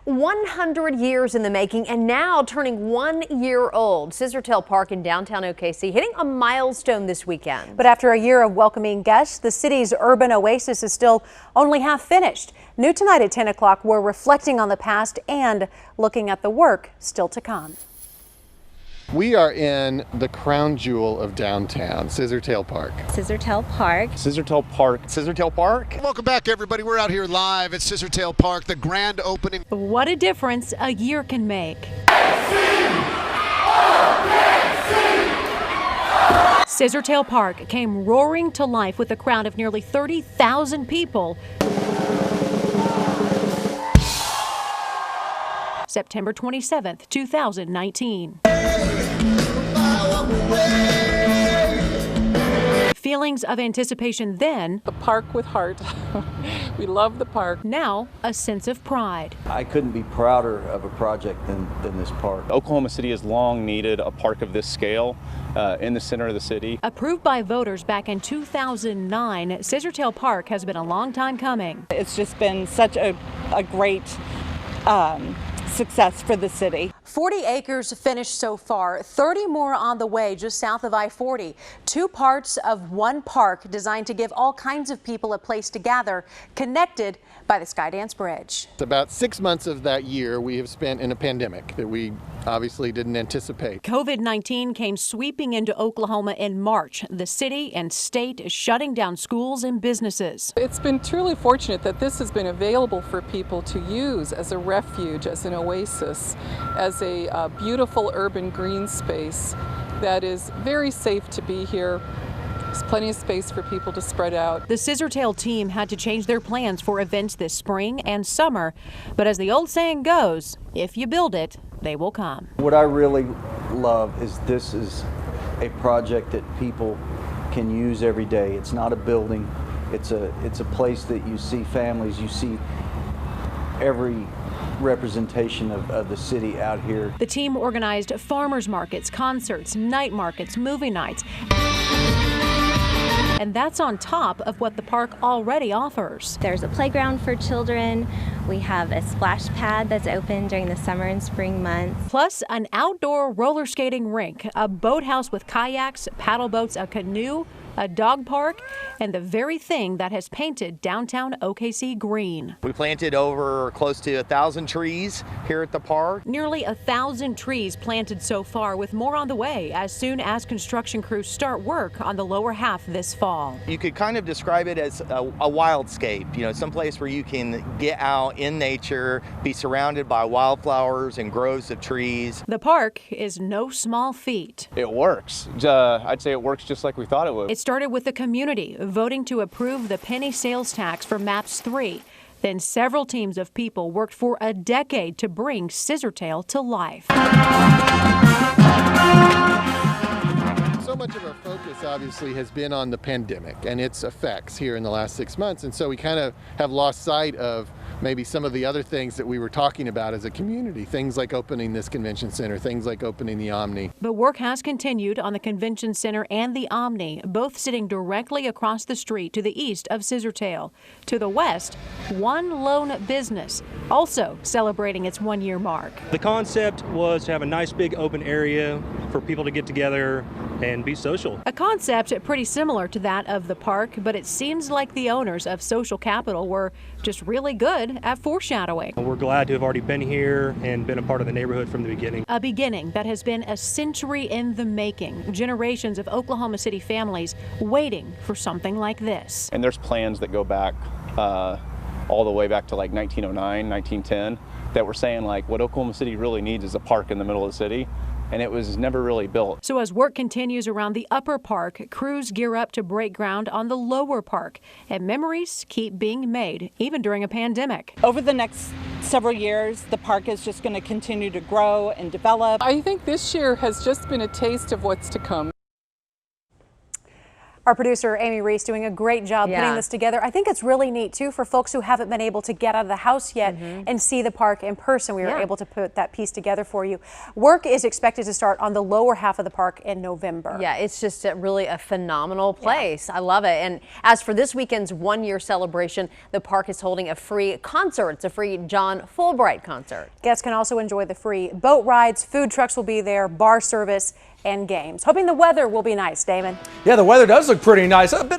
100 years in the making and now turning 1 year old. Scissortail Park in downtown OKC hitting a milestone this weekend. But after a year of welcoming guests, the city's urban oasis is still only half finished. New tonight at 10 o'clock, we're reflecting on the past and looking at the work still to come. We are in the crown jewel of downtown, Scissortail Park. Scissortail Park. Scissortail Park. Scissortail Park. Welcome back, everybody. We're out here live at Scissortail Park, the grand opening. What a difference a year can make. Scissortail Park came roaring to life with a crowd of nearly 30,000 people. September 27th, 2019. Feelings of anticipation then. The park with heart. We love the park. Now, a sense of pride. I couldn't be prouder of a project than this park. Oklahoma City has long needed a park of this scale in the center of the city. Approved by voters back in 2009, Scissortail Park has been a long time coming. It's just been such a great success for the city. 40 acres finished so far, 30 more on the way just south of I-40. Two parts of one park designed to give all kinds of people a place to gather, connected by the Skydance Bridge. About 6 months of that year we have spent in a pandemic that we obviously didn't anticipate. COVID-19 came sweeping into Oklahoma in March. The city and state is shutting down schools and businesses. It's been truly fortunate that this has been available for people to use as a refuge, as an oasis, as a beautiful urban green space that is very safe to be here. There's plenty of space for people to spread out. The Scissortail team had to change their plans for events this spring and summer, but as the old saying goes, if you build it, they will come. What I really love is this is a project that people can use every day. It's not a building. It's a place that you see families, you see every representation of the city out here. The team organized farmers markets, concerts, night markets, movie nights. And that's on top of what the park already offers. There's a playground for children. We have a splash pad that's open during the summer and spring months. Plus an outdoor roller skating rink, a boathouse with kayaks, paddle boats, a canoe, a dog park, and the very thing that has painted downtown OKC green. We planted over close to 1,000 trees here at the park. Nearly 1,000 trees planted so far, with more on the way as soon as construction crews start work on the lower half this fall. You could kind of describe it as a wildscape, you know, someplace where you can get out in nature, be surrounded by wildflowers and groves of trees. The park is no small feat. It works. I'd say it works just like we thought it would. It started with the community voting to approve the penny sales tax for MAPS 3. Then several teams of people worked for a decade to bring Scissortail to life. So much of our focus obviously has been on the pandemic and its effects here in the last 6 months, and so we kind of have lost sight of maybe some of the other things that we were talking about as a community, things like opening this convention center, things like opening the Omni. But work has continued on the convention center and the Omni, both sitting directly across the street to the east of Scissortail. To the west, one lone business, also celebrating its 1 year mark. The concept was to have a nice big open area for people to get together and be social. A concept pretty similar to that of the park, but it seems like the owners of Social Capital were just really good at foreshadowing. We're glad to have already been here and been a part of the neighborhood from the beginning. A beginning that has been a century in the making. Generations of Oklahoma City families waiting for something like this. And there's plans that go back all the way back to like 1909, 1910, that were saying like what Oklahoma City really needs is a park in the middle of the city. And it was never really built. So as work continues around the upper park, crews gear up to break ground on the lower park, and memories keep being made, even during a pandemic. Over the next several years, the park is just going to continue to grow and develop. I think this year has just been a taste of what's to come. Our producer, Amy Reese, doing a great job putting this together. I think it's really neat, too, for folks who haven't been able to get out of the house yet and see the park in person. We were able to put that piece together for you. Work is expected to start on the lower half of the park in November. Yeah, it's just really a phenomenal place. I love it. And as for this weekend's one-year celebration, the park is holding a free concert. It's a free John Fulbright concert. Guests can also enjoy the free boat rides, food trucks will be there, bar service, and games. Hoping the weather will be nice, Damon. Yeah, the weather does look pretty nice.